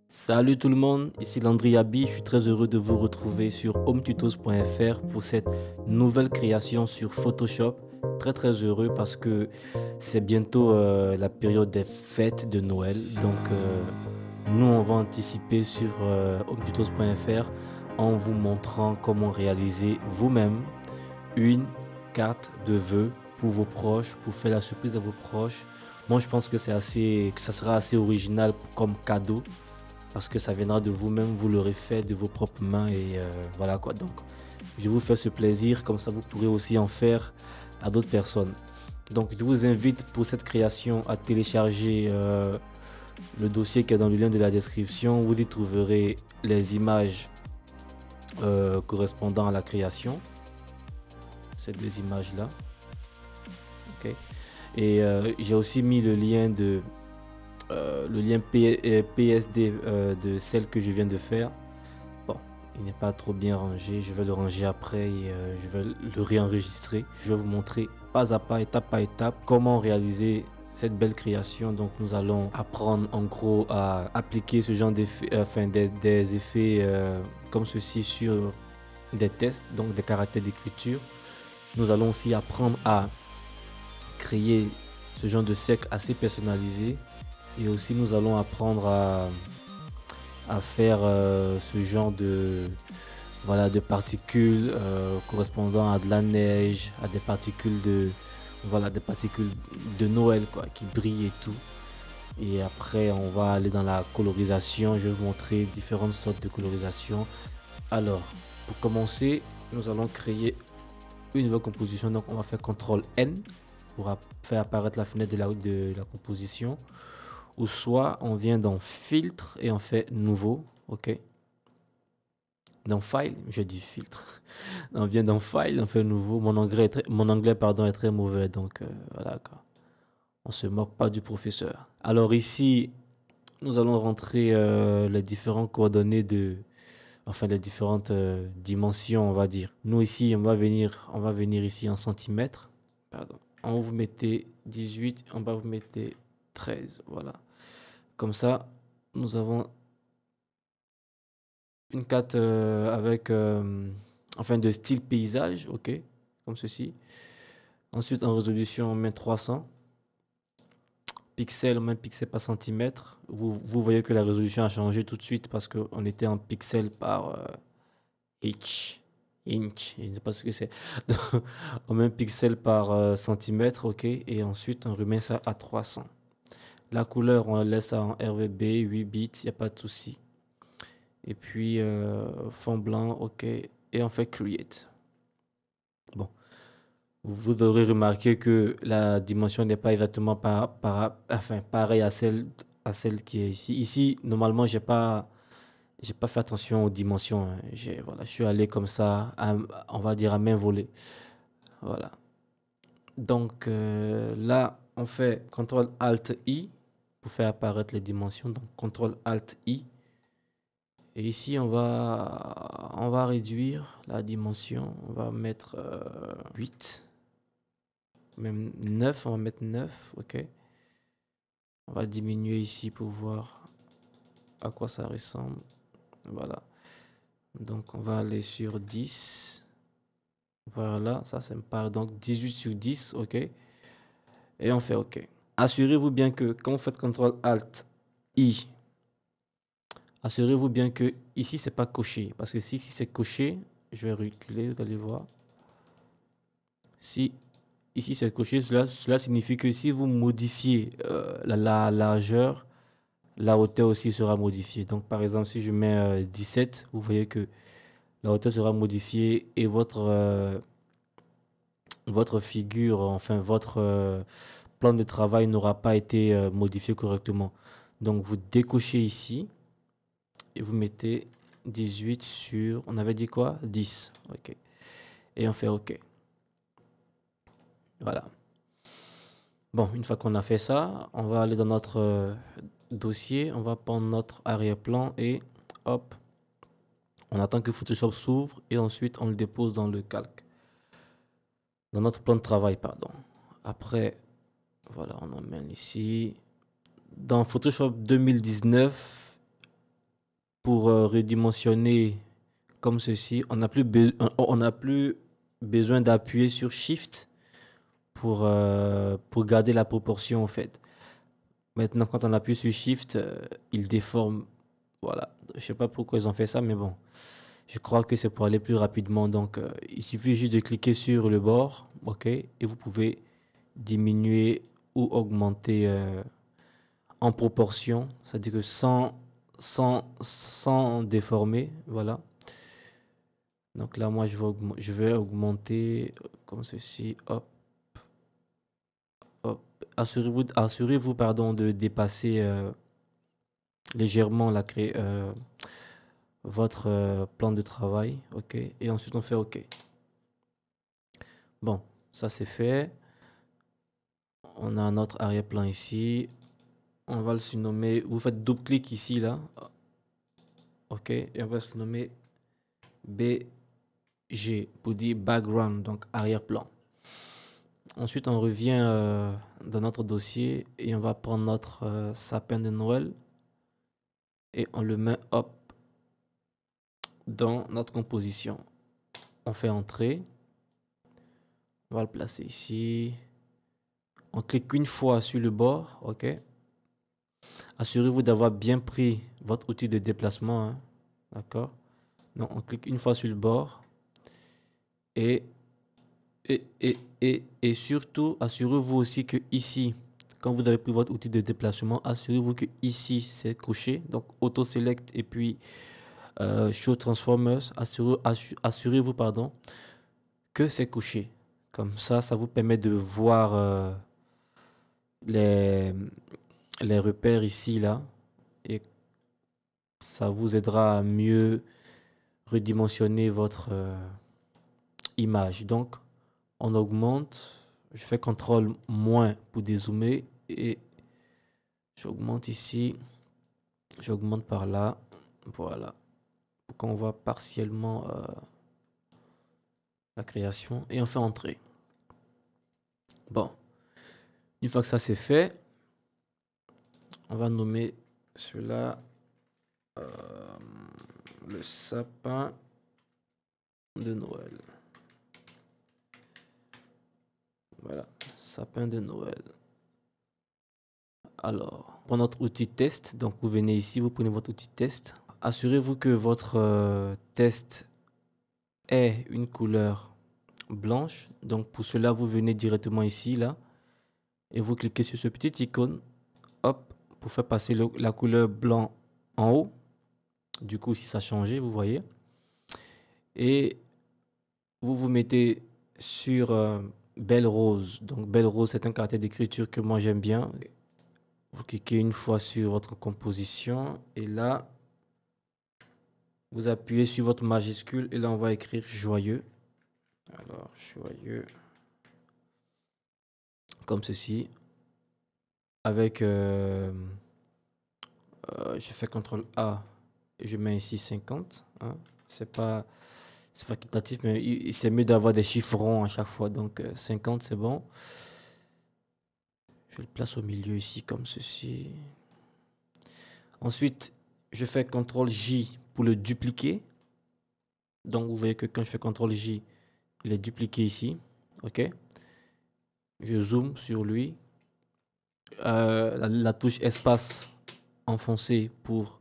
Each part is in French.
Salut tout le monde, ici Landry Abi, je suis très heureux de vous retrouver sur hometutos.fr pour cette nouvelle création sur Photoshop. Très heureux parce que c'est bientôt la période des fêtes de Noël. Donc nous on va anticiper sur hometutos.fr en vous montrant comment réaliser vous-même une carte de vœux pour vos proches, pour faire la surprise à vos proches. Moi je pense que que ça sera assez original comme cadeau parce que ça viendra de vous-même, vous l'aurez fait de vos propres mains et voilà quoi. Donc, je vous fais ce plaisir, comme ça vous pourrez aussi en faire à d'autres personnes. Donc, je vous invite pour cette création à télécharger le dossier qui est dans le lien de la description. Vous y trouverez les images correspondant à la création, ces deux images-là. Ok. Et j'ai aussi mis le lien PSD de celle que je viens de faire. Bon, il n'est pas trop bien rangé. Je vais le ranger après et je vais le réenregistrer. Je vais vous montrer pas à pas, étape par étape, comment réaliser cette belle création. Donc, nous allons apprendre en gros à appliquer ce genre d'effets, des effets comme ceci sur des tests, donc des caractères d'écriture. Nous allons aussi apprendre à créer ce genre de cercle assez personnalisé. Et aussi, nous allons apprendre à faire ce genre voilà, de particules correspondant à de la neige, à des particules voilà, des particules de Noël quoi, qui brillent et tout. Et après, on va aller dans la colorisation. Je vais vous montrer différentes sortes de colorisation. Alors, pour commencer, nous allons créer une nouvelle composition. Donc, on va faire CTRL N pour faire apparaître la fenêtre de la composition. Ou soit, on vient dans Filtre et on fait Nouveau. OK. Dans File, je dis filtre. On vient dans File, on fait nouveau. Mon anglais pardon, est très mauvais, donc voilà quoi. On se moque pas du professeur. Alors ici, nous allons rentrer les différentes coordonnées enfin les différentes dimensions, on va dire. Nous ici, on va venir ici en centimètres. Pardon. En haut, vous mettez 18, en bas, vous mettez 13, voilà. Comme ça, nous avons une carte avec, enfin, de style paysage, ok, comme ceci. Ensuite, en résolution, on met 300 pixels, on met pixels par centimètre. Vous voyez que la résolution a changé tout de suite parce qu'on était en pixels par inch. Inch, je ne sais pas ce que c'est. On met pixels par centimètre, ok, et ensuite on remet ça à 300. La couleur, on la laisse en RVB, 8 bits, il n'y a pas de souci. Et puis, fond blanc, ok, et on fait create. Bon. Vous aurez remarqué que la dimension n'est pas exactement enfin, pareille à celle qui est ici. Ici, normalement, j'ai pas fait attention aux dimensions, hein. Voilà, je suis allé comme ça, on va dire à main volée. Voilà. Donc là, on fait CTRL-ALT-I pour faire apparaître les dimensions. Donc CTRL-ALT-I. Et ici, on va réduire la dimension. On va mettre 8. Même 9, on va mettre 9, ok. On va diminuer ici pour voir à quoi ça ressemble. Voilà. Donc on va aller sur 10. Voilà, ça me paraît donc 18 sur 10, ok. Et on fait ok. Assurez-vous bien que quand vous faites CTRL ALT I, assurez-vous bien que ici c'est pas coché. Parce que si c'est coché, je vais reculer, vous allez voir. Si ici c'est coché, cela signifie que si vous modifiez la largeur, la hauteur aussi sera modifiée. Donc, par exemple, si je mets 17, vous voyez que la hauteur sera modifiée et votre figure, enfin, votre plan de travail n'aura pas été modifié correctement. Donc, vous décochez ici et vous mettez 18 sur, on avait dit quoi? 10. OK. Et on fait OK. Voilà. Bon, une fois qu'on a fait ça, on va aller dans notre dossier, on va prendre notre arrière-plan et hop, on attend que Photoshop s'ouvre et ensuite on le dépose dans le calque. Dans notre plan de travail, pardon. Après, voilà, on emmène ici. Dans Photoshop 2019, pour redimensionner comme ceci, on n'a plus besoin d'appuyer sur Shift pour garder la proportion en fait. Maintenant, quand on appuie sur Shift, il déforme. Voilà. Je sais pas pourquoi ils ont fait ça, mais bon. Je crois que c'est pour aller plus rapidement. Donc, il suffit juste de cliquer sur le bord, OK, et vous pouvez diminuer ou augmenter en proportion, c'est-à-dire que sans déformer, voilà. Donc là, moi, je vais augmenter comme ceci, hop, hop. Assurez-vous, pardon, de dépasser légèrement votre plan de travail, OK, et ensuite on fait OK. Bon, ça c'est fait. On a un autre arrière-plan ici. On va le surnommer. Vous faites double-clic ici, là. OK. Et on va se nommer BG pour dire background, donc arrière-plan. Ensuite, on revient dans notre dossier et on va prendre notre sapin de Noël et on le met hop dans notre composition. On fait entrer. On va le placer ici. On clique une fois sur le bord. OK. Assurez-vous d'avoir bien pris votre outil de déplacement, hein. D'accord? Donc, on clique une fois sur le bord. Et, et surtout, assurez-vous aussi que ici, quand vous avez pris votre outil de déplacement, assurez-vous que ici, c'est couché. Donc, Auto Select et puis Show Transformers. Assurez-vous, pardon, que c'est couché. Comme ça vous permet de voir les, les repères ici, là. Et ça vous aidera à mieux redimensionner votre image. Donc, on augmente. Je fais CTRL moins pour dézoomer et j'augmente ici. J'augmente par là. Voilà. Pour qu'on voit partiellement la création. Et on fait entrer. Bon. Une fois que ça c'est fait, on va nommer cela le sapin de Noël. Voilà. Sapin de Noël. Alors, pour notre outil test, donc vous venez ici, vous prenez votre outil test. Assurez-vous que votre test ait une couleur blanche. Donc pour cela, vous venez directement ici, là, et vous cliquez sur ce petit icône, hop, pour faire passer la couleur blanc en haut. Du coup, si ça a changé, vous voyez. Et vous vous mettez sur Belle Rose. Donc Belle Rose, c'est un caractère d'écriture que moi j'aime bien. Vous cliquez une fois sur votre composition et là, vous appuyez sur votre majuscule et là, on va écrire joyeux. Alors, joyeux. Comme ceci. Avec, je fais CTRL A et je mets ici 50. Hein. C'est facultatif, mais c'est mieux d'avoir des chiffres ronds à chaque fois. Donc 50, c'est bon. Je le place au milieu ici comme ceci. Ensuite, je fais CTRL J pour le dupliquer. Donc vous voyez que quand je fais CTRL J, il est dupliqué ici. OK. Je zoome sur lui. La touche espace enfoncée pour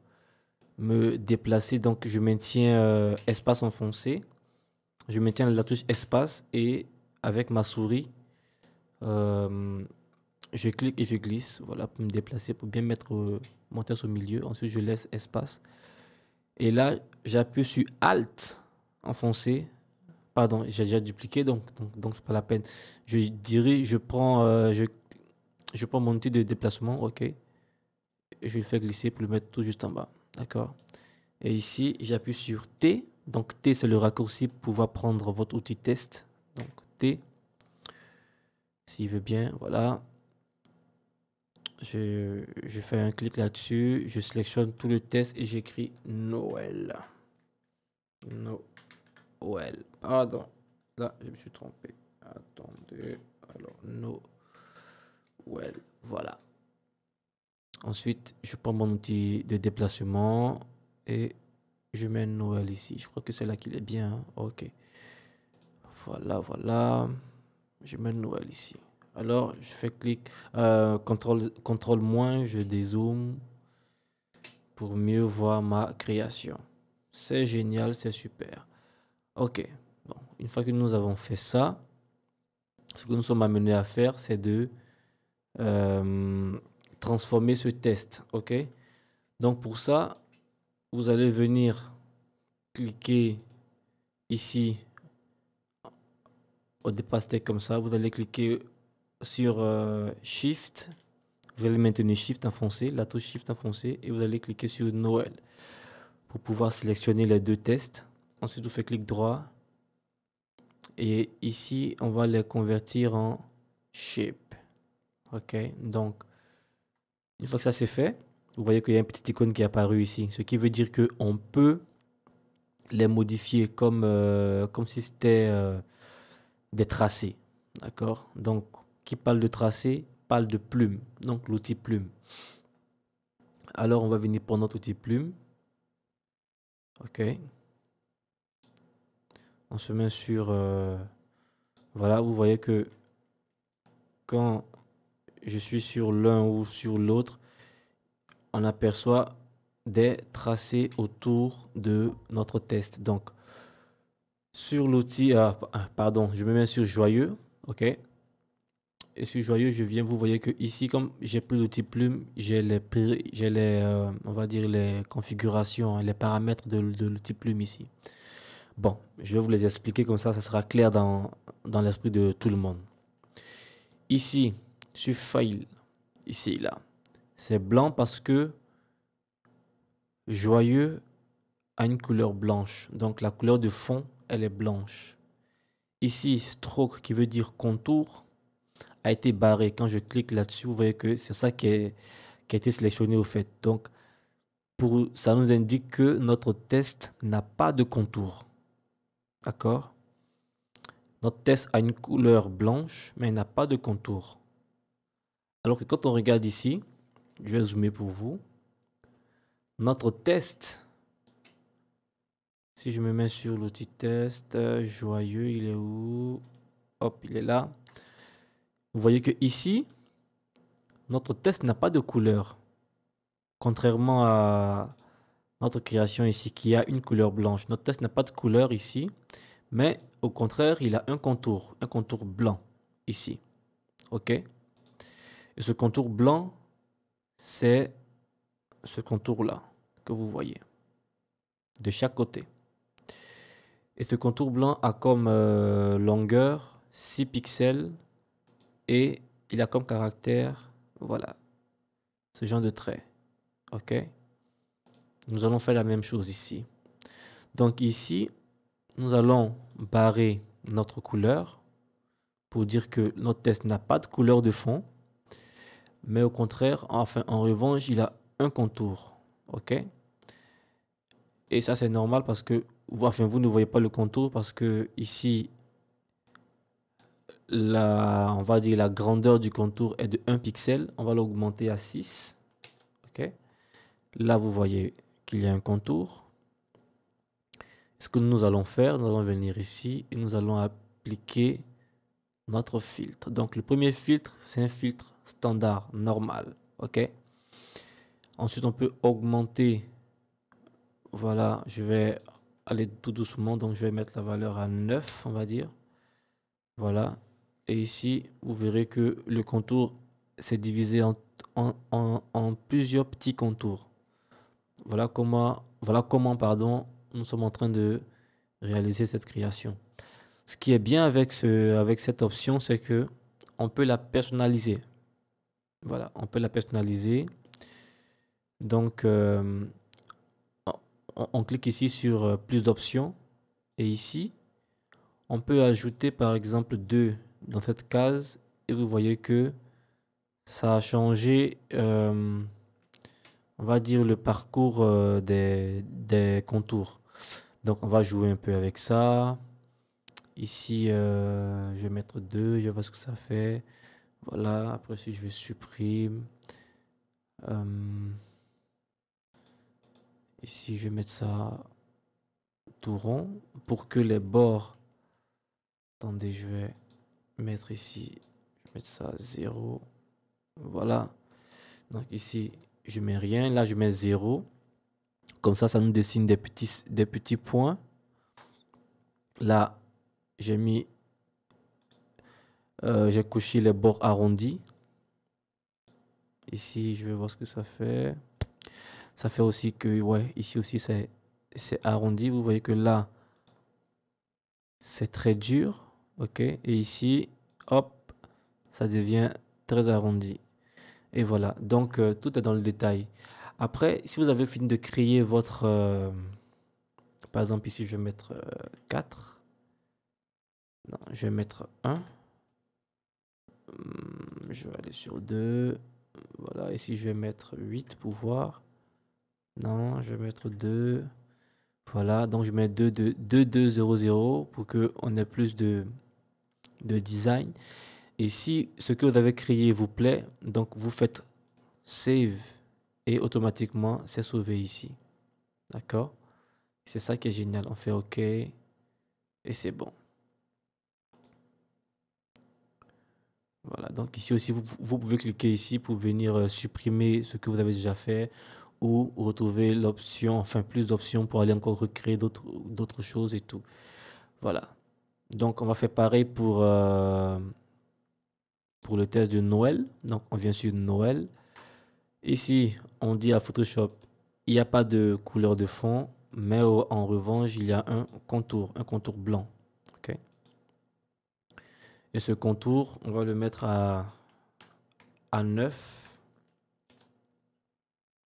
me déplacer. Donc je maintiens espace enfoncé. Je maintiens la touche espace et avec ma souris, je clique et je glisse. Voilà, pour me déplacer, pour bien mettre mon texte au milieu. Ensuite, je laisse espace. Et là, j'appuie sur Alt enfoncé. Pardon, j'ai déjà dupliqué, donc c'est pas la peine. Je dirais, je prends mon outil de déplacement, OK. Et je le fais glisser pour le mettre tout juste en bas. D'accord. Et ici, j'appuie sur T. Donc T, c'est le raccourci pour pouvoir prendre votre outil test. Donc T. S'il veut bien, voilà. Je fais un clic là-dessus. Je sélectionne tout le test et j'écris Noël. Noël. Pardon. Là, je me suis trompé. Attendez. Alors, Noël. Voilà. Ensuite, je prends mon outil de déplacement et je mets Noël ici. Je crois que c'est là qu'il est bien, hein. Ok. Voilà, voilà. Je mets Noël ici. Alors, je fais clic, contrôle moins, je dézoome pour mieux voir ma création. C'est génial, c'est super. Ok. Bon, une fois que nous avons fait ça, ce que nous sommes amenés à faire, c'est de euh, transformer ce test. Ok. Donc pour ça, vous allez venir cliquer ici. Au départ, c'était comme ça. Vous allez cliquer sur Shift. Vous allez maintenir Shift enfoncé, la touche Shift enfoncée, et vous allez cliquer sur Noël pour pouvoir sélectionner les deux tests. Ensuite, vous faites clic droit. Et ici, on va les convertir en shape. OK. Donc, une fois que ça c'est fait, vous voyez qu'il y a une petite icône qui est apparue ici. Ce qui veut dire qu'on peut les modifier comme si c'était des tracés. D'accord. Donc, qui parle de tracé parle de plume. Donc, l'outil plume. Alors, on va venir pour notre outil plume. OK. On se met sur... voilà, vous voyez que quand je suis sur l'un ou sur l'autre, on aperçoit des tracés autour de notre test. Donc, sur l'outil... pardon, je me mets sur joyeux. OK. Et sur joyeux, je viens, vous voyez que ici, comme j'ai pris l'outil plume, j'ai on va dire, les configurations, les paramètres de l'outil plume ici. Bon, je vais vous les expliquer comme ça sera clair dans l'esprit de tout le monde. Ici, sur File, ici, là, c'est blanc parce que joyeux a une couleur blanche. Donc, la couleur de fond, elle est blanche. Ici, stroke, qui veut dire contour, a été barré. Quand je clique là-dessus, vous voyez que c'est ça qui a été sélectionné au fait. Donc, ça nous indique que notre test n'a pas de contour. D'accord? Notre test a une couleur blanche, mais il n'a pas de contour. Alors que quand on regarde ici, je vais zoomer pour vous. Notre test, si je me mets sur l'outil test, joyeux, il est où? Hop, il est là. Vous voyez que ici, notre test n'a pas de couleur. Contrairement à notre création ici qui a une couleur blanche. Notre test n'a pas de couleur ici, mais au contraire, il a un contour blanc ici. OK? Et ce contour blanc, c'est ce contour-là que vous voyez de chaque côté. Et ce contour blanc a comme longueur 6 pixels et il a comme caractère, voilà, ce genre de trait. OK? Nous allons faire la même chose ici. Donc ici, nous allons barrer notre couleur pour dire que notre test n'a pas de couleur de fond, mais au contraire, enfin, en revanche, il a un contour. OK? Et ça, c'est normal parce que, enfin, vous ne voyez pas le contour parce que ici, on va dire la grandeur du contour est de 1 pixel. On va l'augmenter à 6. OK? Là, vous voyez qu'il y a un contour. Ce que nous allons faire, nous allons venir ici et nous allons appliquer notre filtre. Donc, le premier filtre, c'est un filtre standard, normal. OK? Ensuite, on peut augmenter. Voilà, je vais aller tout doucement. Donc, je vais mettre la valeur à 9, on va dire. Voilà. Et ici, vous verrez que le contour s'est divisé en plusieurs petits contours. Voilà comment, pardon, nous sommes en train de réaliser cette création. Ce qui est bien avec cette option, c'est que on peut la personnaliser. Voilà, on peut la personnaliser. Donc, on clique ici sur plus d'options. Et ici, on peut ajouter par exemple 2 dans cette case. Et vous voyez que ça a changé, on va dire, le parcours des contours. Donc, on va jouer un peu avec ça. Ici, je vais mettre 2, je vais voir ce que ça fait. Voilà, après si je vais supprimer. Ici, je vais mettre ça tout rond pour que les bords... Attendez, je vais mettre ici, je vais mettre ça à 0. Voilà. Donc ici, je mets rien. Là, je mets 0. Comme ça nous dessine des petits points. Là, j'ai mis... j'ai couché les bords arrondis. Ici, je vais voir ce que ça fait. Ça fait aussi que, ouais, ici aussi, c'est arrondi. Vous voyez que là, c'est très dur. OK? Et ici, hop, ça devient très arrondi. Et voilà. Donc, tout est dans le détail. Après, si vous avez fini de créer votre... par exemple, ici, je vais mettre 4. Non, je vais mettre 1. Je vais aller sur 2. Voilà. Ici, je vais mettre 8 pour voir. Non, je vais mettre 2. Voilà. Donc, je mets 2, 2, 2, 2, 0, 0 pour qu'on ait plus de design. Et si ce que vous avez créé vous plaît, donc vous faites save et automatiquement c'est sauvé ici. D'accord? C'est ça qui est génial. On fait OK et c'est bon. Voilà. Donc ici aussi, vous pouvez cliquer ici pour venir supprimer ce que vous avez déjà fait ou retrouver l'option, enfin plus d'options pour aller encore recréer d'autres choses et tout. Voilà. Donc on va faire pareil pour le test de Noël. Donc on vient sur Noël. Ici, on dit à Photoshop, il n'y a pas de couleur de fond, mais en revanche, il y a un contour blanc. OK? Et ce contour, on va le mettre à 9.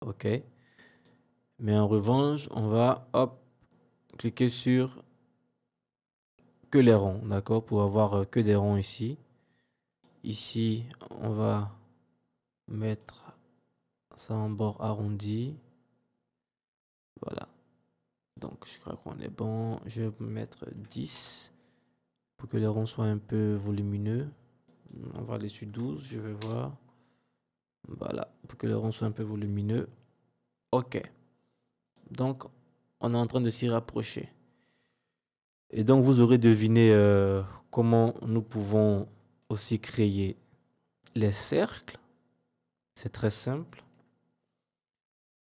OK? Mais en revanche, on va, hop, cliquer sur que les ronds, d'accord? Pour avoir que des ronds ici. Ici, on va mettre ça en bord arrondi. Voilà. Donc, je crois qu'on est bon. Je vais mettre 10 pour que les ronds soient un peu volumineux. On va aller sur 12, je vais voir. Voilà, pour que les ronds soient un peu volumineux. OK. Donc, on est en train de s'y rapprocher. Et donc, vous aurez deviné comment nous pouvons aussi créer les cercles. C'est très simple.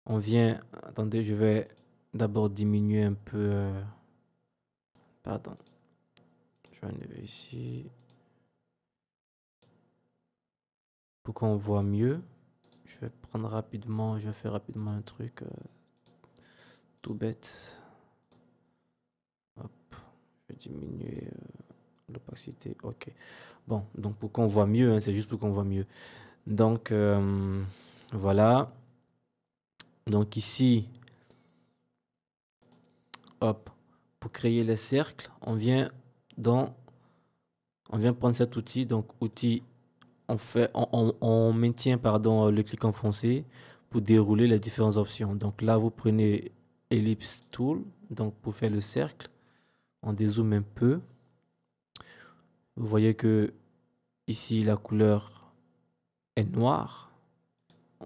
On vient... Attendez, je vais d'abord diminuer un peu... pardon. Je vais enlever ici. Pour qu'on voit mieux. Je vais prendre rapidement... Je vais faire rapidement un truc tout bête. Hop. Je vais diminuer l'opacité. OK. Bon, donc pour qu'on voit mieux, hein, c'est juste pour qu'on voit mieux. Donc, voilà. Donc ici, hop, pour créer les cercles, on vient prendre cet outil. Donc, outil, on maintient, pardon, le clic enfoncé pour dérouler les différentes options. Donc là, vous prenez Ellipse Tool, donc pour faire le cercle. On dézoome un peu. Vous voyez que ici, la couleur est noire.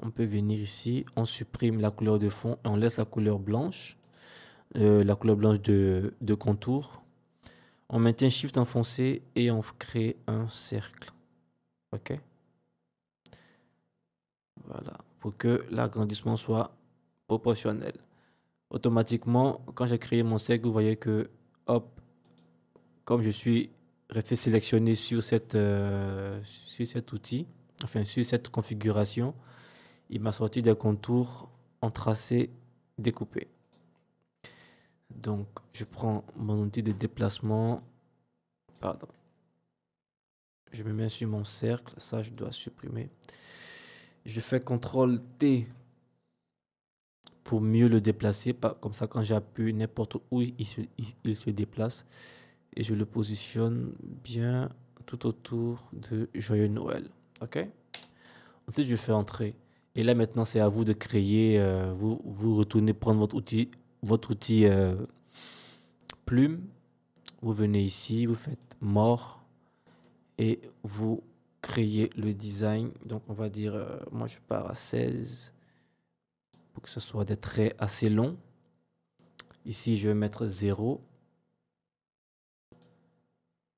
On peut venir ici, on supprime la couleur de fond et on laisse la couleur blanche. La couleur blanche de contour. On maintient Shift enfoncé et on crée un cercle. OK? Voilà. Pour que l'agrandissement soit proportionnel. Automatiquement, quand j'ai créé mon cercle, vous voyez que, hop, comme je suis resté sélectionné sur cet outil, enfin sur cette configuration, il m'a sorti des contours en tracé découpé. Donc, je prends mon outil de déplacement. Pardon. Je me mets sur mon cercle. Ça, je dois supprimer. Je fais CTRL T pour mieux le déplacer. Comme ça, quand j'appuie n'importe où, il se déplace. Et je le positionne bien tout autour de Joyeux Noël. OK? Ensuite, je fais entrer. Et là, maintenant, c'est à vous de créer. Vous retournez prendre votre outil plume. Vous venez ici, vous faites mort et vous créez le design. Donc, on va dire, moi, je pars à 16 pour que ce soit des traits assez longs. Ici, je vais mettre 0.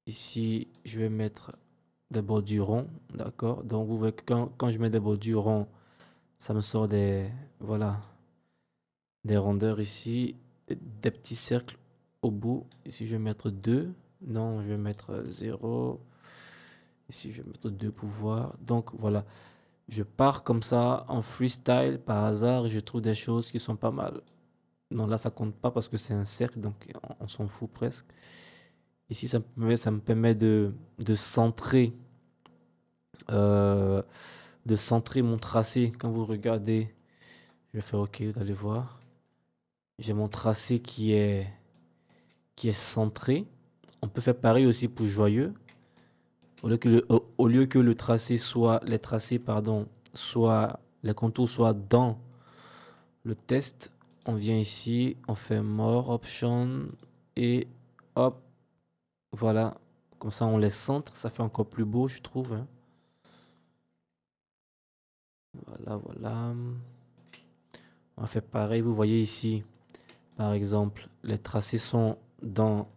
Ici, je vais mettre des bordures ronds, d'accord? Donc, vous voyez que quand je mets des bordures ronds, ça me sort voilà, des rondeurs ici, des petits cercles au bout. Ici, je vais mettre 2. Non, je vais mettre 0. Ici, je vais mettre 2 pour voir. Donc, voilà. Je pars comme ça en freestyle par hasard et je trouve des choses qui sont pas mal. Non, là, ça compte pas parce que c'est un cercle, donc on s'en fout presque. Ici, ça me permet de centrer, euh, de centrer mon tracé. Quand vous regardez, je vais faire OK, vous allez voir. J'ai mon tracé qui est centré. On peut faire pareil aussi pour joyeux. Au lieu que le tracé soit, les tracés, pardon, soit, les contours soient dans le test, on vient ici, on fait More Option et hop, voilà. Comme ça, on les centre. Ça fait encore plus beau, je trouve, hein. Voilà, voilà. On fait pareil. Vous voyez ici, par exemple, les tracés sont dans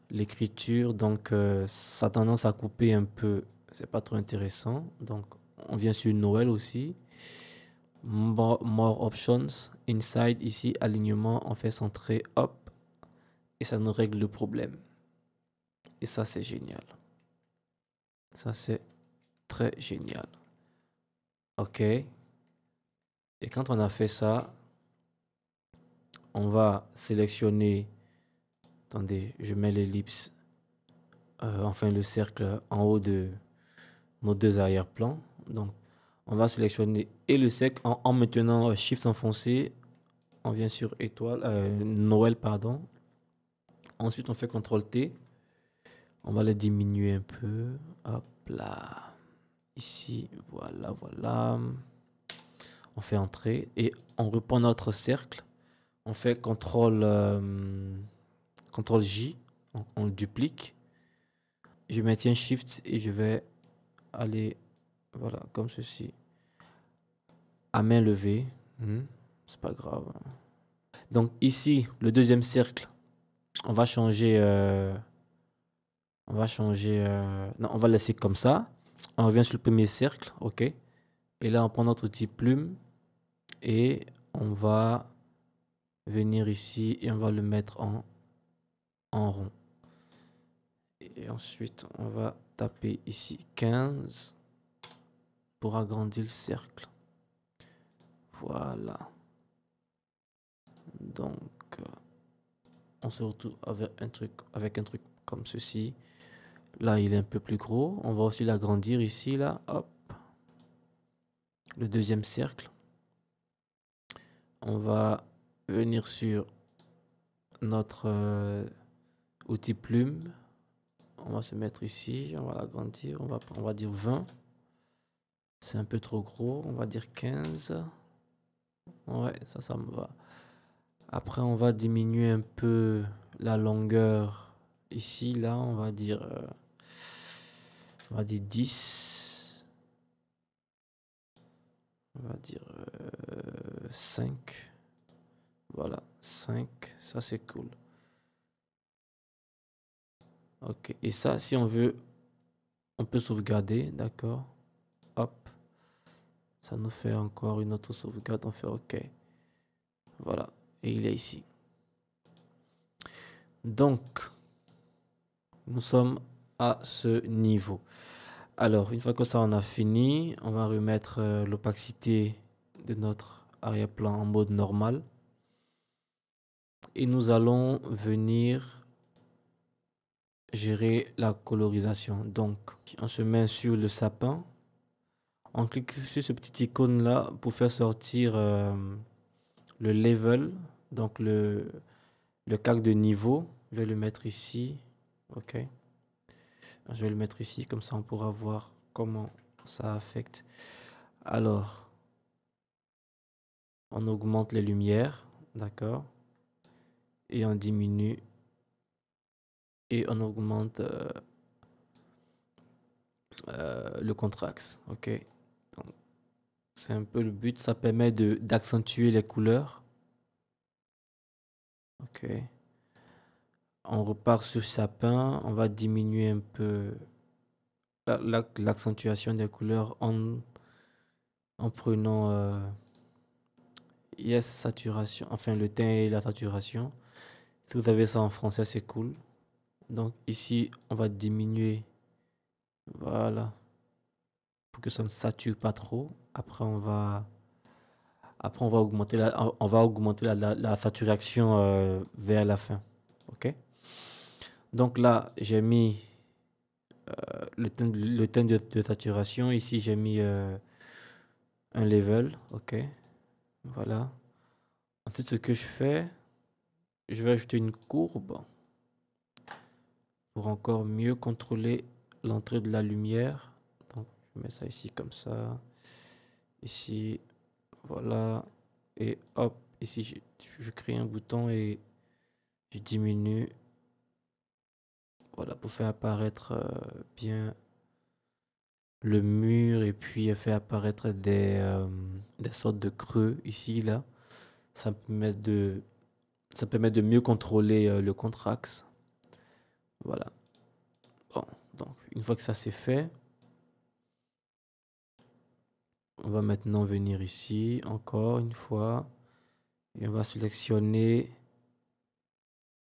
l'écriture, donc ça a tendance à couper un peu. C'est pas trop intéressant. Donc, on vient sur Noël aussi. More options. Inside, ici, alignement, on fait centrer, hop. Et ça nous règle le problème. Et ça, c'est génial. Ça, c'est très génial. OK. Et quand on a fait ça, on va sélectionner. Attendez, je mets l'ellipse, enfin le cercle en haut de nos deux arrière-plans. Donc, on va sélectionner et le cercle en maintenant Shift enfoncé. On vient sur étoile, Noël, pardon. Ensuite, on fait CTRL T. On va les diminuer un peu. Hop là. Ici, voilà, voilà. On fait entrer et on reprend notre cercle. On fait CTRL J. On le duplique. Je maintiens Shift et je vais aller, voilà, comme ceci, à main levée. C'est pas grave. Donc ici, le deuxième cercle, on va changer, non, on va laisser comme ça. On revient sur le premier cercle, ok. Et là, on prend notre outil plume et on va venir ici et on va le mettre en rond. Et ensuite, on va taper ici 15 pour agrandir le cercle. Voilà. Donc, on se retrouve avec un truc comme ceci. Là, il est un peu plus gros. On va aussi l'agrandir ici, là. Hop. Le deuxième cercle. On va venir sur notre outil plume. On va se mettre ici. On va l'agrandir. On va dire 20. C'est un peu trop gros. On va dire 15. Ouais, ça me va. Après, on va diminuer un peu la longueur. Ici, là, on va dire 10. On va dire 5. Voilà, 5. Ça, c'est cool. Ok. Et ça, si on veut, on peut sauvegarder. D'accord. Hop. Ça nous fait encore une autre sauvegarde. On fait OK. Voilà. Et il est ici. Donc, nous sommes à ce niveau. Alors, une fois que ça, on a fini, on va remettre l'opacité de notre arrière-plan en mode normal. Et nous allons venir gérer la colorisation. Donc, on se met sur le sapin. On clique sur ce petit icône là pour faire sortir le level, donc le calque de niveau. Je vais le mettre ici. OK. Je vais le mettre ici, comme ça on pourra voir comment ça affecte. Alors, on augmente les lumières, d'accord. Et on diminue. Et on augmente le contraste. OK. C'est un peu le but. Ça permet d'accentuer les couleurs. Ok. On repart sur sapin. On va diminuer un peu l'accentuation des couleurs en prenant yes, saturation. Enfin, le teint et la saturation. Si vous avez ça en français, c'est cool. Donc ici, on va diminuer. Voilà. Pour que ça ne sature pas trop. Après, on va augmenter la saturation vers la fin. OK? Donc là, j'ai mis le teint de saturation. Ici, j'ai mis un level. OK? Voilà. Ensuite, ce que je fais, je vais ajouter une courbe pour encore mieux contrôler l'entrée de la lumière. Donc, je mets ça ici comme ça. Ici, voilà. Et hop, ici, je crée un bouton et je diminue. Voilà, pour faire apparaître bien le mur et puis faire apparaître des sortes de creux ici, là. Ça permet de, ça permet de mieux contrôler le contre-axe. Voilà. Bon, donc une fois que ça c'est fait, on va maintenant venir ici, encore une fois, et on va sélectionner,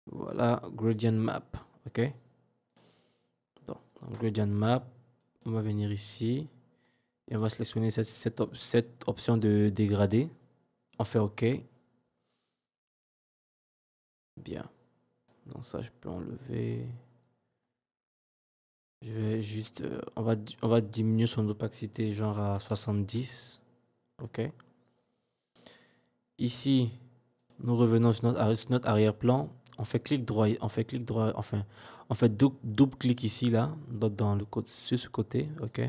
voilà, Gradient Map, ok? Donc, dans Gradient Map, on va venir ici, et on va sélectionner cette option de dégradé. On fait OK. Bien. Donc ça, je peux enlever. Je vais juste... on va diminuer son opacité genre à 70. OK. Ici, nous revenons sur notre arrière-plan. On fait clic droit. Enfin, on fait double clic ici, là, dans le côté, sur ce côté. OK.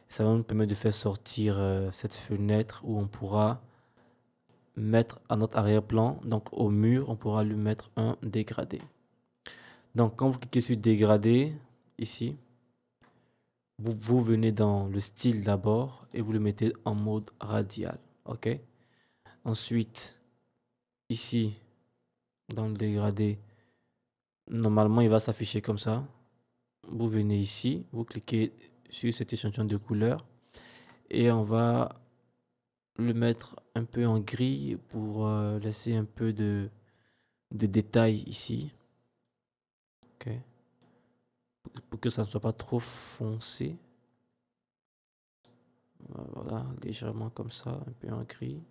Ça va nous permettre de faire sortir cette fenêtre où on pourra mettre à notre arrière-plan, donc au mur, on pourra lui mettre un dégradé. Donc, quand vous cliquez sur dégradé, ici, vous venez dans le style d'abord et vous le mettez en mode radial. OK? Ensuite, ici, dans le dégradé, normalement, il va s'afficher comme ça. Vous venez ici, vous cliquez sur cet échantillon de couleurs et on va le mettre un peu en gris pour laisser un peu de détails ici. OK? Pour que ça ne soit pas trop foncé. Voilà, légèrement comme ça, un peu en gris.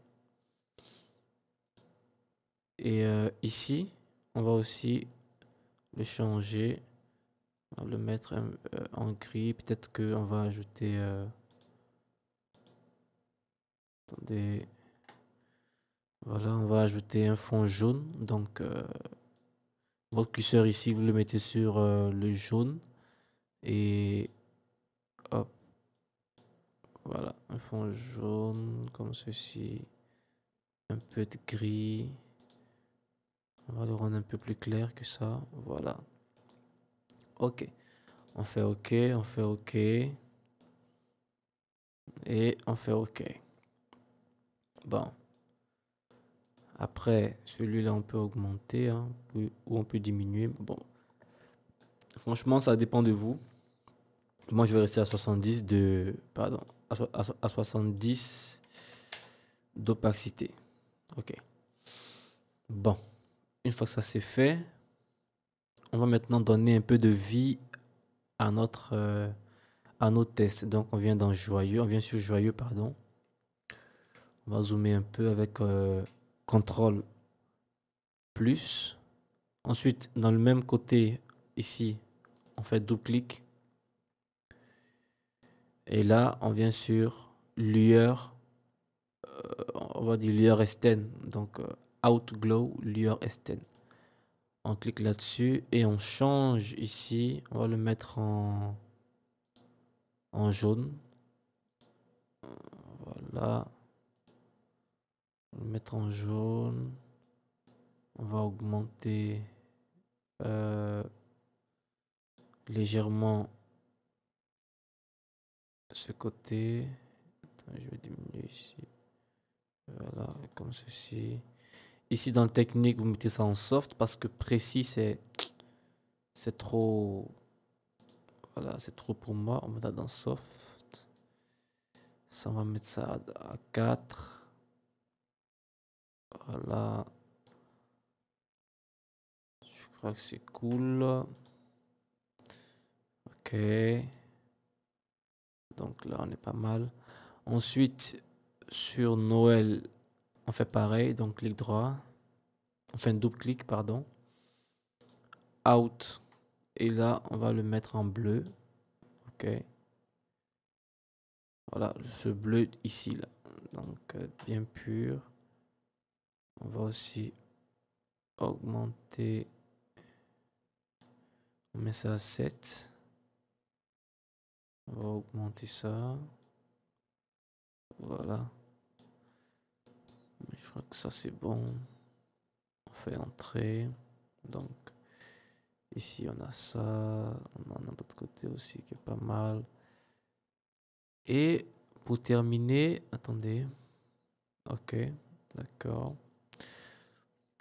Et ici, on va aussi le changer. On va le mettre en gris. Peut-être qu'on va ajouter... attendez. Voilà, on va ajouter un fond jaune. Donc, votre curseur ici, vous le mettez sur le jaune. Et hop. Voilà, un fond jaune comme ceci. Un peu de gris. On va le rendre un peu plus clair que ça. Voilà. OK. On fait OK, on fait OK. Et on fait OK. Bon. Après, celui-là, on peut augmenter hein, ou on peut diminuer. Bon. Franchement, ça dépend de vous. Moi, je vais rester à 70 de... Pardon. À 70 d'opacité. OK. Bon. Une fois que ça c'est fait, on va maintenant donner un peu de vie à à nos tests. Donc, on vient dans joyeux. On vient sur joyeux, pardon. On va zoomer un peu avec CTRL plus. Ensuite, dans le même côté, ici, on fait double-clic. Et là, on vient sur lueur, on va dire lueur Esten. Donc, Outglow, lueur Esten. On clique là-dessus et on change ici. On va le mettre en jaune. Voilà. On va le mettre en jaune. On va augmenter légèrement ce côté. Attends, je vais diminuer ici. Voilà, comme ceci. Ici, dans le technique, vous mettez ça en soft parce que précis, c'est trop. Voilà, c'est trop pour moi. On va mettre dans soft. Ça, on va mettre ça à 4. Voilà. Je crois que c'est cool. Ok. Donc là, on est pas mal. Ensuite, sur Noël, on fait pareil. Donc, clic droit. Enfin, double clic, pardon. Out. Et là, on va le mettre en bleu. Ok. Voilà, ce bleu ici, là. Donc, bien pur. On va aussi augmenter. On met ça à 7. On va augmenter ça. Voilà. Je crois que ça, c'est bon. On fait entrer. Donc, ici, on a ça. On en a de l'autre côté aussi qui est pas mal. Et pour terminer, attendez. Ok, d'accord.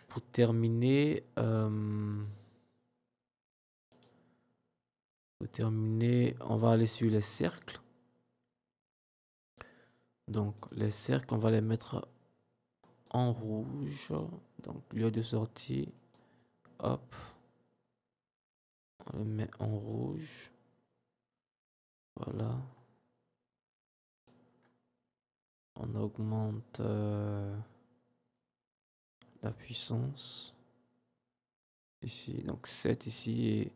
Pour terminer, on va aller sur les cercles. Donc, les cercles, on va les mettre en rouge. Donc, lieu de sortie, hop, on le met en rouge. Voilà. On augmente la puissance. Ici, donc 7 ici et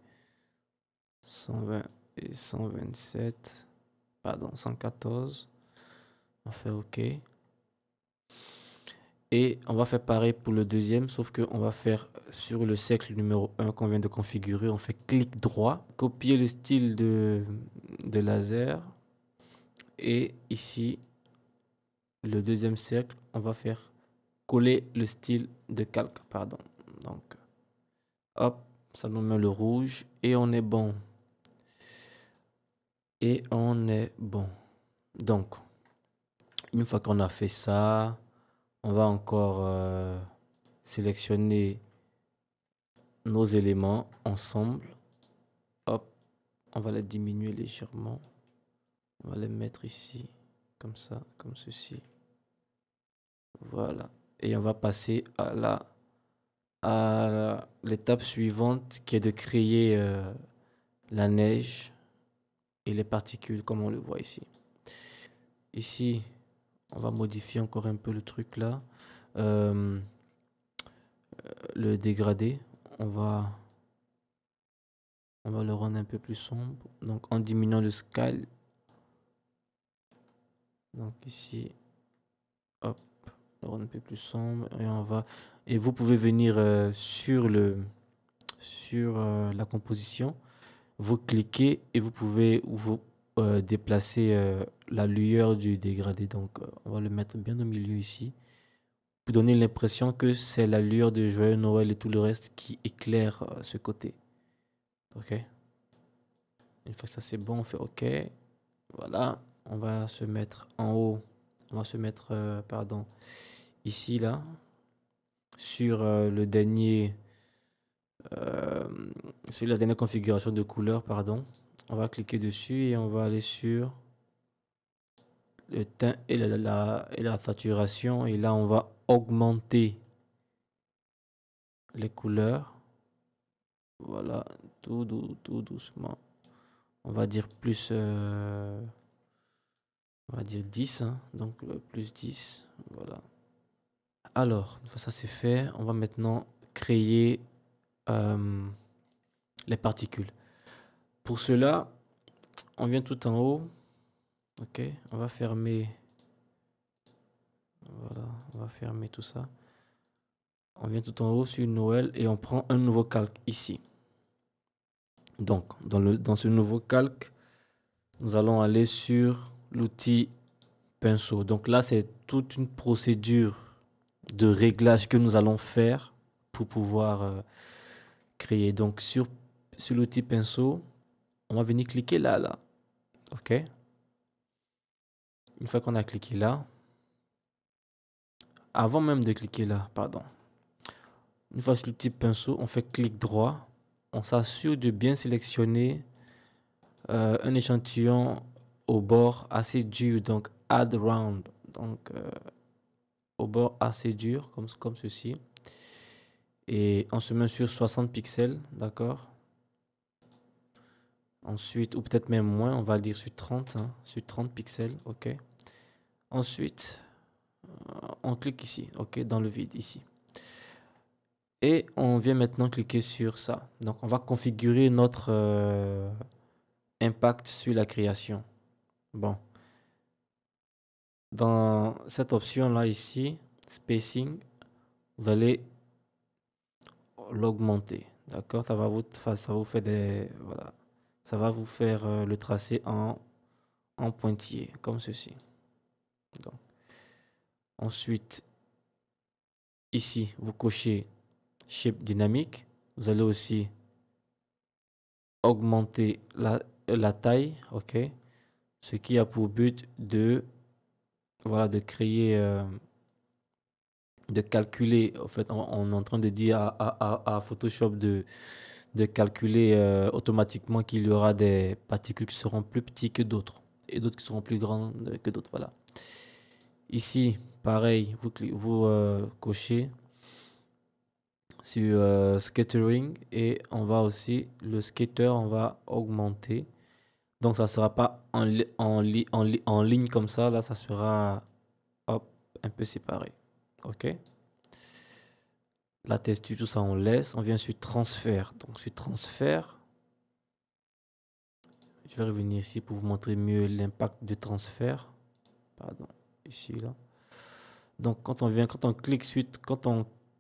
120 et 127. Pardon, 114. On fait OK. Et on va faire pareil pour le deuxième, sauf qu'on va faire sur le cercle numéro 1 qu'on vient de configurer, on fait clic droit, copier le style de laser. Et ici, le deuxième cercle, on va faire coller le style de calque, pardon. Donc, hop, ça nous met le rouge et on est bon. Et on est bon. Donc, une fois qu'on a fait ça, on va encore sélectionner nos éléments ensemble. Hop, on va les diminuer légèrement. On va les mettre ici, comme ça, comme ceci. Voilà. Et on va passer à l'étape suivante qui est de créer la neige et les particules comme on le voit ici. Ici, on va modifier encore un peu le truc là. Le dégradé, on va le rendre un peu plus sombre. Donc en diminuant le scale. Donc ici, hop, le rendre un peu plus sombre et on va vous pouvez venir sur la composition, vous cliquez et vous pouvez vous déplacer la lueur du dégradé. Donc on va le mettre bien au milieu ici pour donner l'impression que c'est la lueur de Joyeux Noël et tout le reste qui éclaire ce côté. Ok. Une fois que ça c'est bon, on fait OK. Voilà, on va se mettre en haut. On va se mettre, pardon, ici là, sur le dernier, sur la dernière configuration de couleur, pardon. On va cliquer dessus et on va aller sur le teint et la saturation. Et là, on va augmenter les couleurs. Voilà, tout doucement. On va dire plus, on va dire 10, hein, donc plus 10, voilà. Alors, une fois ça c'est fait, on va maintenant créer les particules. Pour cela, on vient tout en haut, ok, on va fermer, voilà, on va fermer tout ça. On vient tout en haut sur Noël et on prend un nouveau calque ici. Donc, dans ce nouveau calque, nous allons aller sur l'outil pinceau. Donc là, c'est toute une procédure de réglage que nous allons faire pour pouvoir créer. Donc sur l'outil pinceau, on va venir cliquer là. OK. Une fois qu'on a cliqué là, avant même de cliquer là, pardon. Une fois sur le petit pinceau, on fait clic droit. On s'assure de bien sélectionner un échantillon au bord assez dur, donc add round, donc au bord assez dur, comme ceci. Et on se met sur 60 pixels, d'accord? Ensuite, ou peut-être même moins, on va le dire sur 30, hein, sur 30 pixels, ok. Ensuite, on clique ici, ok, dans le vide ici. Et on vient maintenant cliquer sur ça. Donc, on va configurer notre impact sur la création. Bon, dans cette option-là ici, spacing, vous allez l'augmenter, d'accord? Ça va vous faire des, voilà, ça va vous faire le tracé en pointillé, comme ceci. Donc, ensuite, ici, vous cochez Shape dynamique. Vous allez aussi augmenter la taille, ok? Ce qui a pour but de, voilà, de créer, de calculer. En fait, on est en train de dire à Photoshop de calculer automatiquement qu'il y aura des particules qui seront plus petites que d'autres et d'autres qui seront plus grandes que d'autres. Voilà. Ici, pareil, vous cochez sur scattering et on va aussi, le scatter, on va augmenter. Donc, ça ne sera pas en ligne comme ça. Là, ça sera hop, un peu séparé. OK? La texture, tout ça, on laisse. On vient sur transfert. Donc, sur transfert, je vais revenir ici pour vous montrer mieux l'impact de transfert. Pardon, ici, là. Donc, quand on clique sur,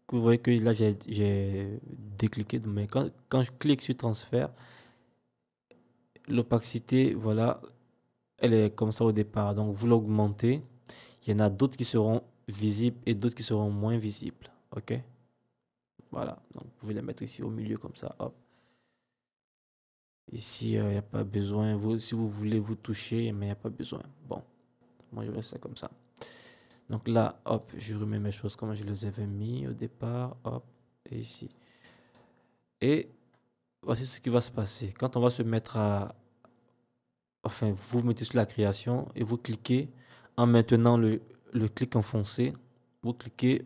vous voyez que là, j'ai décliqué, mais quand je clique sur transfert, l'opacité, voilà, elle est comme ça au départ. Donc, vous l'augmentez. Il y en a d'autres qui seront visibles et d'autres qui seront moins visibles. OK? Voilà. Donc, vous pouvez les mettre ici au milieu comme ça. Hop. Ici, il n'y a pas besoin. Si vous voulez vous toucher, mais il n'y a pas besoin. Bon, moi, je laisse ça comme ça. Donc là, hop, je remets mes choses comme je les avais mis au départ. Hop, et ici. Et voici ce qui va se passer. Quand on va se mettre à... Enfin, vous mettez sur la création et vous cliquez en maintenant le clic enfoncé. Vous cliquez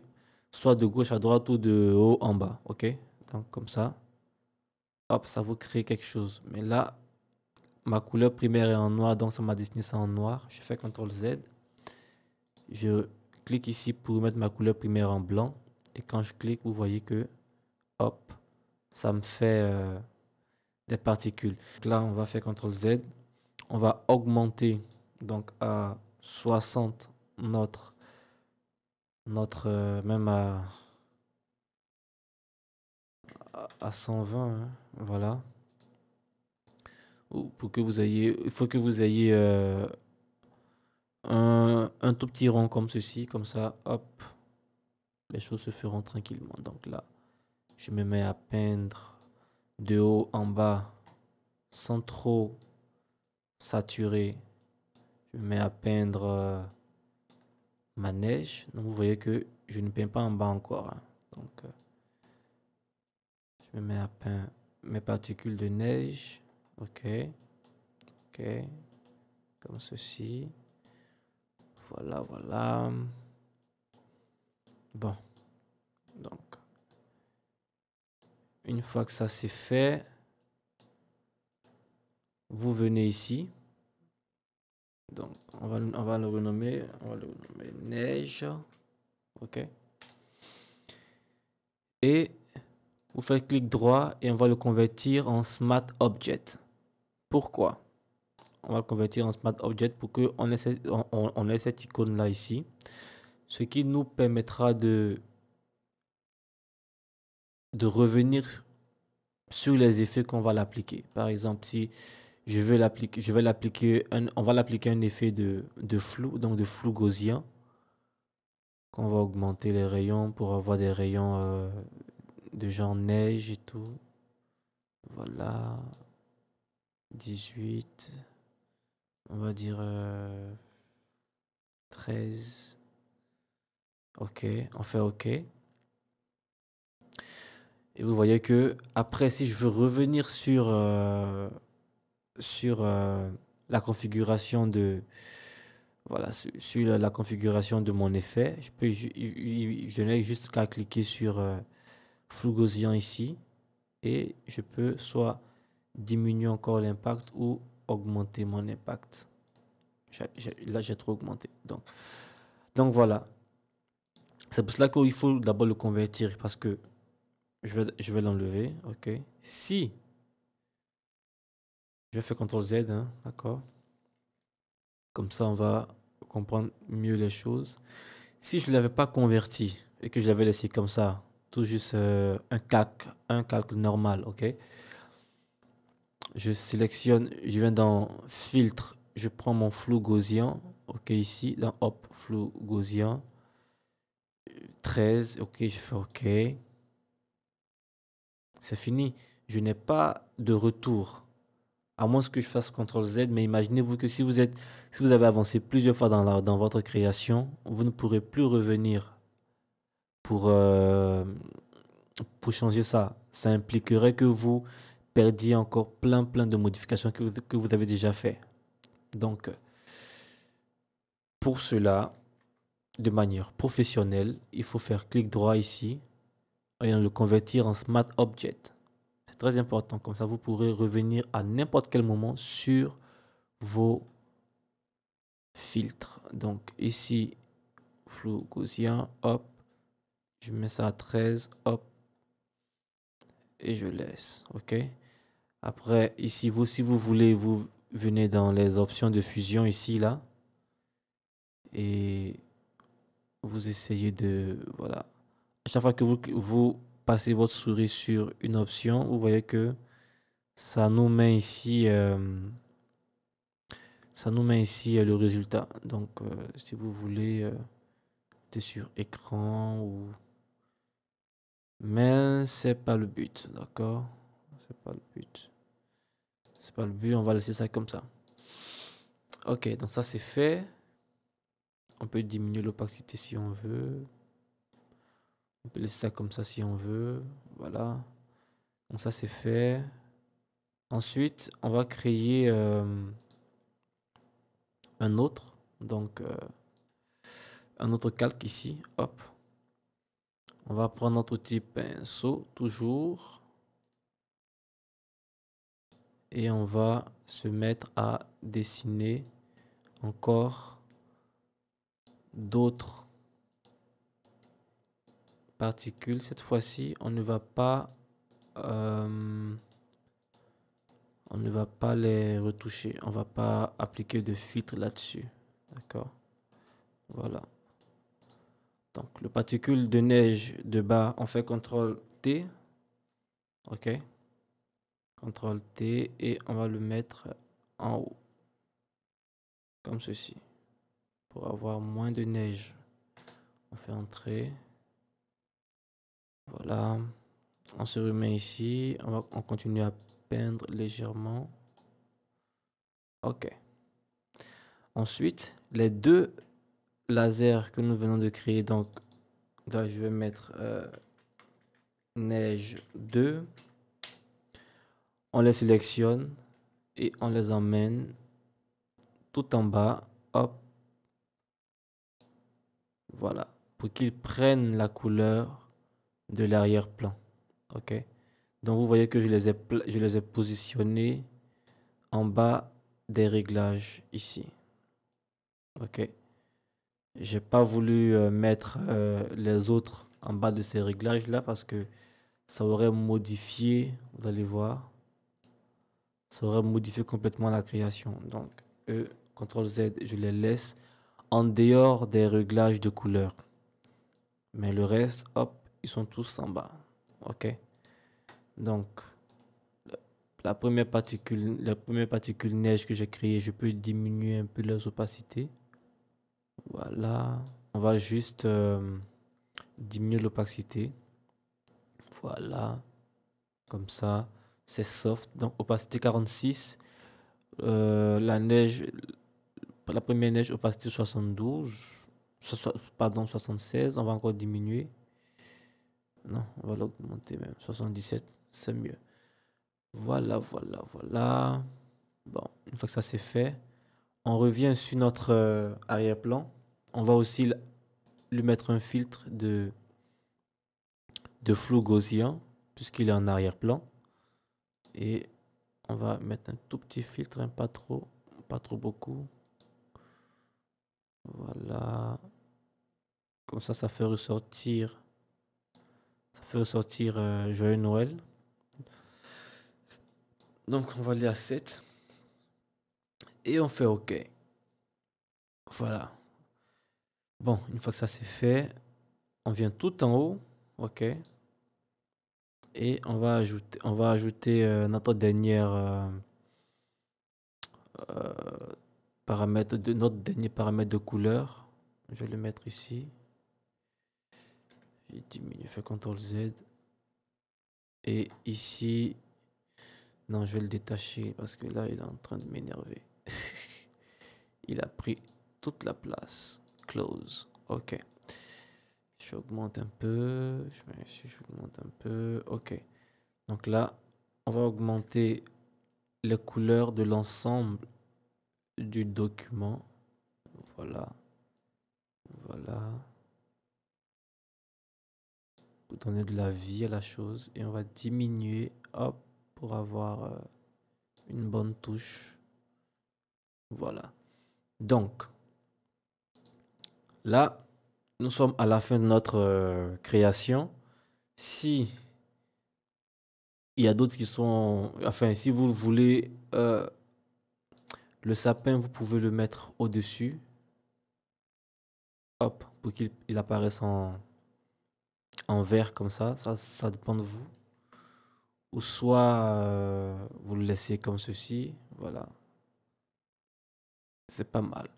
soit de gauche à droite ou de haut en bas. OK? Donc comme ça. Hop, ça vous crée quelque chose. Mais là, ma couleur primaire est en noir, donc ça m'a dessiné ça en noir. Je fais CTRL Z. Je clique ici pour mettre ma couleur primaire en blanc. Et quand je clique, vous voyez que, hop, ça me fait des particules. Donc là, on va faire CTRL Z. On va augmenter donc à 60 même à 120, hein, voilà. Pour que vous ayez, il faut que vous ayez un tout petit rond comme ceci, comme ça, hop, les choses se feront tranquillement. Donc là, je me mets à peindre de haut en bas sans trop saturer. Je me mets à peindre ma neige. Donc vous voyez que je ne peins pas en bas encore, hein. Donc je me mets à peindre mes particules de neige. Ok, ok, comme ceci. Voilà, voilà. Bon, donc une fois que ça c'est fait, vous venez ici. Donc on va le renommer, neige. Ok. Et vous faites clic droit et on va le convertir en Smart Object. Pourquoi? On va le convertir en Smart Object pour qu'on ait, on ait cette icône là ici. Ce qui nous permettra de revenir sur les effets qu'on va l'appliquer. Par exemple, si je vais l'appliquer, on va l'appliquer un effet de flou, donc de flou gaussien, qu'on va augmenter les rayons pour avoir des rayons de genre neige et tout. Voilà, 18, on va dire 13. Ok, on fait OK. Et vous voyez que après, si je veux revenir sur la configuration de, voilà, sur la configuration de mon effet, je n'ai juste qu'à cliquer sur flou gaussien ici et je peux soit diminuer encore l'impact ou augmenter mon impact. Là, j'ai trop augmenté. Donc voilà. C'est pour cela qu'il faut d'abord le convertir parce que je vais l'enlever. OK. Si je vais faire CTRL Z, hein, d'accord. Comme ça, on va comprendre mieux les choses. Si je ne l'avais pas converti et que je l'avais laissé comme ça, tout juste un calque normal, ok? Je sélectionne, je viens dans filtre, je prends mon flou gaussien, ok, ici, dans hop, flou gaussien, 13, ok, je fais ok. C'est fini. Je n'ai pas de retour. À moins que je fasse CTRL Z, mais imaginez-vous que si vous avez avancé plusieurs fois dans votre création, vous ne pourrez plus revenir pour, euh, pour changer ça. Ça impliquerait que vous perdiez encore plein de modifications que vous avez déjà fait. Donc, pour cela, de manière professionnelle, il faut faire clic droit ici et le convertir en Smart Object. C'est très important. Comme ça, vous pourrez revenir à n'importe quel moment sur vos filtres. Donc, ici, flou gaussien, hop, je mets ça à 13, hop, et je laisse. OK? Après, ici, si vous voulez, vous venez dans les options de fusion ici, là, et vous essayez de, voilà. À chaque fois que vous passez votre souris sur une option, vous voyez que ça nous met ici, le résultat. Donc, si vous voulez, sur écran ou, mais c'est pas le but, d'accord? C'est pas le but. C'est pas le but. On va laisser ça comme ça. Ok, donc ça c'est fait. On peut diminuer l'opacité si on veut. On peut laisser ça comme ça si on veut. Voilà. Donc ça c'est fait. Ensuite, on va créer un autre. Donc un autre calque ici. Hop. On va prendre notre outil pinceau toujours. Et on va se mettre à dessiner encore d'autres particules. Cette fois-ci, euh, on ne va pas les retoucher. On va pas appliquer de filtre là-dessus. D'accord? Voilà. Donc, le particule de neige de bas, on fait CTRL T. OK? CTRL T et on va le mettre en haut. Comme ceci. Pour avoir moins de neige. On fait entrer. Voilà. On se remet ici. On continue à peindre légèrement. OK. Ensuite, les deux lasers que nous venons de créer. Donc, là, je vais mettre neige 2. On les sélectionne et on les emmène tout en bas. Hop. Voilà. Pour qu'ils prennent la couleur de l'arrière-plan. OK. Donc, vous voyez que je les ai positionnés en bas des réglages ici. OK. J'ai pas voulu mettre les autres en bas de ces réglages là parce que ça aurait modifié, vous allez voir, ça aurait modifié complètement la création. Donc, CTRL Z, je les laisse en dehors des réglages de couleur. Mais le reste, hop, ils sont tous en bas. OK? Donc, la première particule neige que j'ai créée, je peux diminuer un peu leurs opacités. Voilà. On va juste diminuer l'opacité. Voilà. Comme ça, c'est soft. Donc, opacité 46. La neige, la première neige, opacité 72. Pardon, 76. On va encore diminuer. Non, on va l'augmenter même. 77, c'est mieux. Voilà, voilà, voilà. Bon, une fois que ça c'est fait, on revient sur notre arrière-plan. On va aussi lui mettre un filtre de flou gaussien, puisqu'il est en arrière-plan. Et on va mettre un tout petit filtre, hein, pas trop beaucoup. Voilà. Comme ça fait ressortir. Ça fait ressortir Joyeux Noël. Donc on va aller à 7. Et on fait OK. Voilà. Bon, une fois que ça c'est fait, on vient tout en haut. OK. Et on va ajouter notre dernière notre dernier paramètre de couleur. Je vais le mettre ici. J'ai diminué, fait CTRL Z. Et ici, non, je vais le détacher parce que là, il est en train de m'énerver. Il a pris toute la place. Close. OK. J'augmente un peu. Je mets ici, j'augmente un peu. OK. Donc là, on va augmenter les couleurs de l'ensemble du document. Voilà. Voilà. Pour donner de la vie à la chose. Et on va diminuer, hop, pour avoir une bonne touche. Voilà. Donc, là, nous sommes à la fin de notre création. Si il y a d'autres qui sont... Enfin, si vous voulez le sapin, vous pouvez le mettre au-dessus. Hop, pour qu'il apparaisse en vert comme ça. Ça dépend de vous. Ou soit vous le laissez comme ceci. Voilà. C'est pas mal.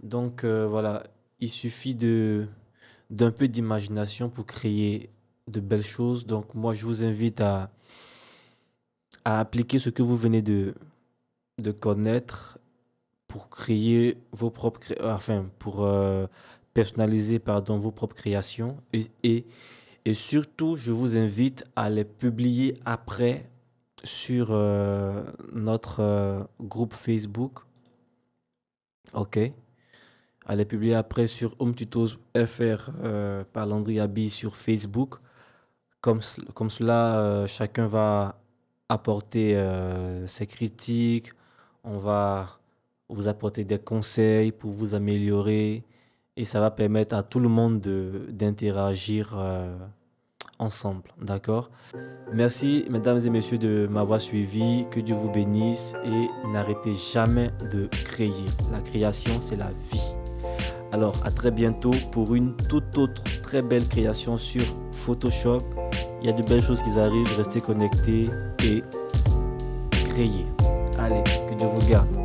Donc voilà, il suffit d'un peu d'imagination pour créer de belles choses. Donc moi, je vous invite à appliquer ce que vous venez de connaître pour créer vos propres, enfin, pour personnaliser, pardon, vos propres créations. Et surtout, je vous invite à les publier après sur notre groupe Facebook. OK. À les publier après sur Home Tutos FR par Landry Abbey sur Facebook. Comme cela, chacun va apporter ses critiques. On va vous apporter des conseils pour vous améliorer. Et ça va permettre à tout le monde d'interagir ensemble. D'accord? Merci, mesdames et messieurs, de m'avoir suivi. Que Dieu vous bénisse et n'arrêtez jamais de créer. La création, c'est la vie. Alors, à très bientôt pour une toute autre très belle création sur Photoshop. Il y a de belles choses qui arrivent. Restez connectés et créez. Allez, que Dieu vous garde.